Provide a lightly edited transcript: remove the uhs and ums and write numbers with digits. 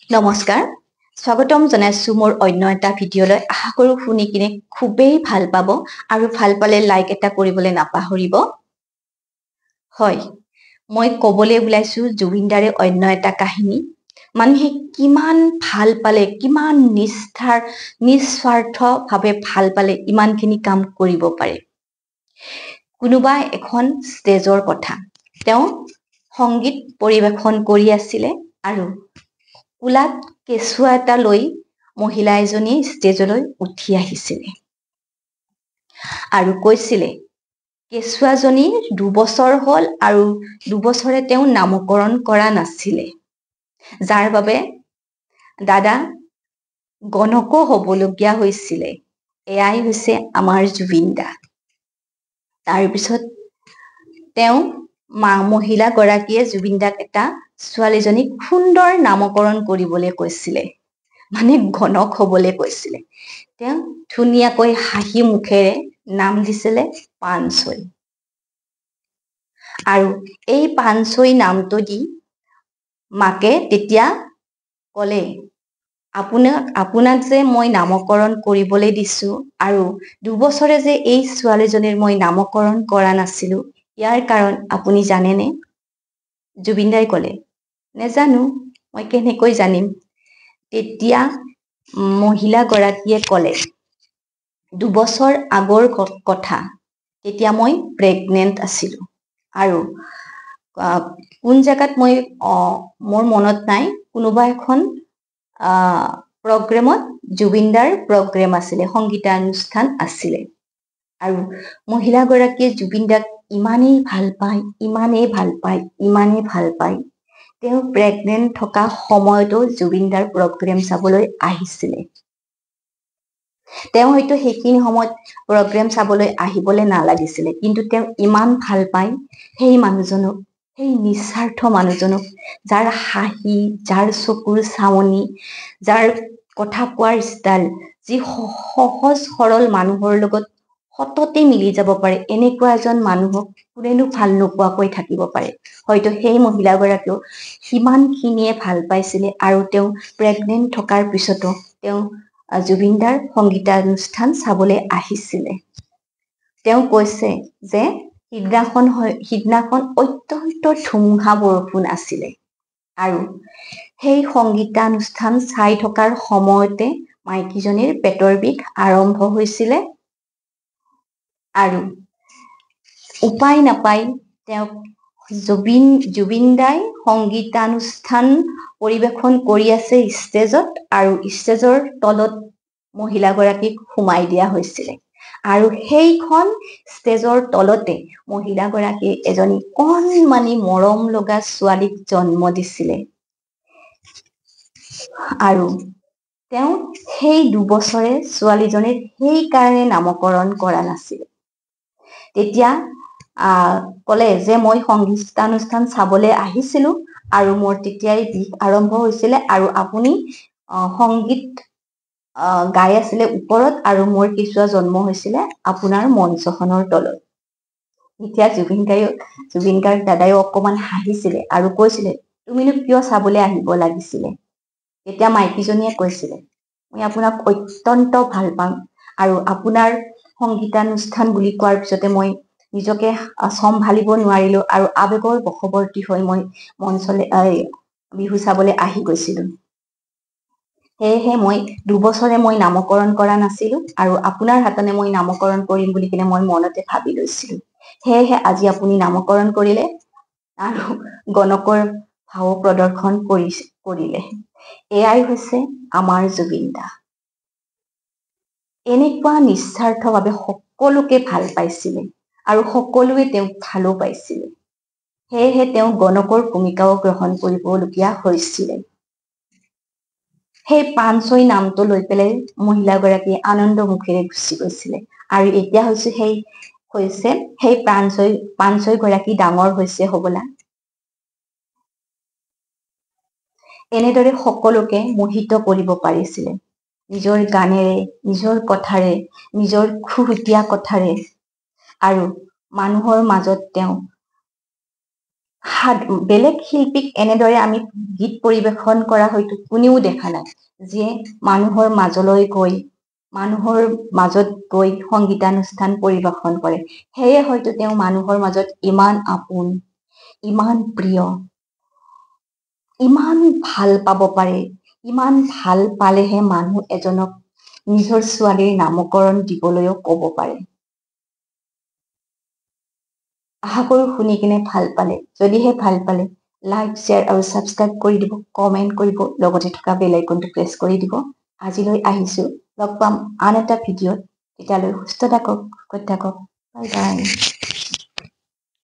নমস্কাৰ, স্বাগতম জনাইছোঁ মোৰ অন্য এটা ভিডিঅ'লৈ। আশা কৰোঁ শুনি কিনে খুবেই ভাল পাব আৰু ভাল পালে লাইক এটা কৰিবলৈ নাপাহৰিব। হয়, মই ক'বলৈ ওলাইছোঁ জুবিন দাৰে অন্য এটা কাহিনী। মানুহে কিমান ভাল পালে, কিমান নিস্বাৰ্থভাৱে ভাল পালে ইমানখিনি কাম কৰিব পাৰে। কোনোবা এখন ষ্টেজৰ কথা, তেওঁ সংগীত পৰিৱেশন কৰি আছিলে আৰু কোলাত কেঁচুৱা এটা লৈ মহিলা এজনী ষ্টেজলৈ উঠি আহিছিলে আৰু কৈছিলে কেঁচুৱাজনীৰ 2 বছৰ হ'ল আৰু 2 বছৰে তেওঁ নামকৰণ কৰা নাছিলে, যাৰ বাবে দাদা গণকো হ'বলগীয়া হৈছিলে। এয়াই হৈছে আমাৰ জুবিন দা। তাৰপিছত তেওঁ মহিলাগৰাকীয়ে জুবিন দাক এটা ছোৱালীজনীক সুন্দৰ নামকৰণ কৰিবলৈ কৈছিলে, মানে গণক হ'বলৈ কৈছিলে। তেওঁ ধুনীয়াকৈ হাঁহি মুখেৰে নাম দিছিলে পানচৈ। আৰু এই পানচৈ নামটো দি মাকে তেতিয়া ক'লে, আপোনাক যে মই নামকৰণ কৰিবলৈ দিছোঁ আৰু 2 বছৰে যে এই ছোৱালীজনীৰ মই নামকৰণ কৰা নাছিলোঁ, ইয়াৰ কাৰণ আপুনি জানেনে? জুবিন দাই ক'লে, নেজানো, মই কেনেকৈ জানিম? তেতিয়া মহিলাগৰাকীয়ে ক'লে, 2 বছৰ আগৰ কথা, তেতিয়া মই প্ৰেগনেণ্ট আছিলোঁ আৰু কোন জেগাত মোৰ মনত নাই, কোনোবা এখন প্ৰগ্ৰেমত জুবিন দাৰ প্ৰগ্ৰেম আছিলে, সংগীতানুষ্ঠান আছিলে আৰু মহিলাগৰাকীয়ে জুবিন দাক ইমানেই ভাল পায়, তেওঁ প্ৰেগনেণ্ট থকা সময়তো জুবিন দাৰ প্ৰগ্ৰেম চাবলৈ আহিছিলে। তেওঁ হয়তো সেইখিনি সময়ত প্ৰগ্ৰেম চাবলৈ আহিবলৈ নালাগিছিলে, কিন্তু তেওঁ ইমান ভাল পায় সেই মানুহজনক, সেই নিস্বাৰ্থ মানুহজনক, যাৰ হাঁহি, যাৰ চকুৰ চাৱনি, যাৰ কথা কোৱাৰ ষ্টাইল, যি সহজ সৰল মানুহৰ লগত সততে মিলি যাব পাৰে, এনেকুৱা এজন মানুহক কোনেনো ভাল নোপোৱাকৈ থাকিব পাৰে? হয়তো সেই মহিলাগৰাকীও সিমানখিনিয়ে ভাল পাইছিলে আৰু তেওঁ প্ৰেগনেণ্ট থকাৰ পিছতো তেওঁ জুবিন দাৰ সংগীতানুষ্ঠান চাবলৈ আহিছিলে। তেওঁ কৈছে যে সিদিনাখন অত্যন্ত ধুমুহা বৰষুণ আছিলে আৰু সেই সংগীতানুষ্ঠান চাই থকাৰ সময়তে মাইকীজনীৰ পেটৰ বিষ আৰম্ভ হৈছিলে আৰু উপায় নাপাই তেওঁক জুবিন দাই সংগীতানুষ্ঠান পৰিৱেশন কৰি আছে ষ্টেজত আৰু ষ্টেজৰ তলত মহিলাগৰাকীক সোমাই দিয়া হৈছিলে আৰু সেইখন ষ্টেজৰ তলতে মহিলাগৰাকীয়ে এজনী কণমানি মৰম লগা ছোৱালীক জন্ম দিছিলে আৰু তেওঁ সেই 2 বছৰে ছোৱালীজনীৰ সেইকাৰণে নামকৰণ কৰা নাছিল। তেতিয়া ক'লে যে মই সংগীতানুষ্ঠান চাবলৈ আহিছিলোঁ আৰু মোৰ তেতিয়াই বিষ আৰম্ভ হৈছিলে আৰু আপুনি সংগীত গাই আছিলে ওপৰত আৰু মোৰ কেঁচুৱা জন্ম হৈছিলে আপোনাৰ মঞ্চখনৰ তলত। এতিয়া জুবিন গাৰ্গ দাদাইও অকণমান হাঁহিছিলে আৰু কৈছিলে, তুমিনো কিয় চাবলৈ আহিব লাগিছিলে? তেতিয়া মাইকীজনীয়ে কৈছিলে, মই আপোনাক অত্যন্ত ভাল পাম আৰু আপোনাৰ সংগীতানুষ্ঠান বুলি কোৱাৰ পিছতে মই নিজকে চম্ভালিব নোৱাৰিলোঁ আৰু আৱেগৰ বশৱৰ্তী হৈ মই মঞ্চলৈ বিহু চাবলৈ আহি গৈছিলোঁ। সেয়েহে মই 2 বছৰে মই নামকৰণ কৰা নাছিলোঁ আৰু আপোনাৰ হাতনে মই নামকৰণ কৰিম বুলি কিনে মই মনতে ভাবি লৈছিলোঁ। সেয়েহে আজি আপুনি নামকৰণ কৰিলে আৰু গণকৰ ভাৱ প্ৰদৰ্শন কৰিলে। এয়াই হৈছে আমাৰ জুবিন দা। এনেকুৱা নিস্বাৰ্থভাৱে সকলোকে ভাল পাইছিলে আৰু সকলোৱে তেওঁক ভালো পাইছিলে। সেয়েহে তেওঁ গণকৰ ভূমিকাও গ্ৰহণ কৰিবলগীয়া হৈছিলে। সেই পানচৈ নামটো লৈ পেলাই মহিলাগৰাকীয়ে আনন্দ মুখেৰে গুচি গৈছিলে আৰু এতিয়া সেই পানচৈ গৰাকী ডাঙৰ হৈছে হ'বলা। এনেদৰে সকলোকে মোহিত কৰিব পাৰিছিলে নিজৰ গানেৰে, নিজৰ কথাৰে, নিজৰ খুহুতীয়া কথাৰে আৰু মানুহৰ মাজত তেওঁ বেলেগ শিল্পীক এনেদৰে আমি গীত পৰিৱেশন কৰা হয়তো কোনেও দেখা নাই, যিয়ে মানুহৰ মাজত গৈ সংগীতানুষ্ঠান পৰিৱেশন কৰে। সেয়ে হয়তো তেওঁ মানুহৰ মাজত ইমান আপোন, ইমান প্ৰিয়, ইমান ভাল পাব পাৰে, ইমান ভাল পালেহে মানুহ এজনক নিজৰ ছোৱালীৰ নামকৰণ দিবলৈও ক'ব পাৰে। আশা কৰো শুনি কিনে ভাল পালে। যদিহে ভাল পালে লাইক, শ্বেয়াৰ আৰু ছাবস্ক্ৰাইব কৰি দিব, কমেণ্ট কৰিব, লগতে থকা বেল আইকনটো প্ৰেছ কৰি দিব। আজিলৈ আহিছো, লগ পাম আন এটা ভিডিঅ'ত। তেতিয়ালৈ সুস্থ থাকক, সুখত থাকক। Bye bye.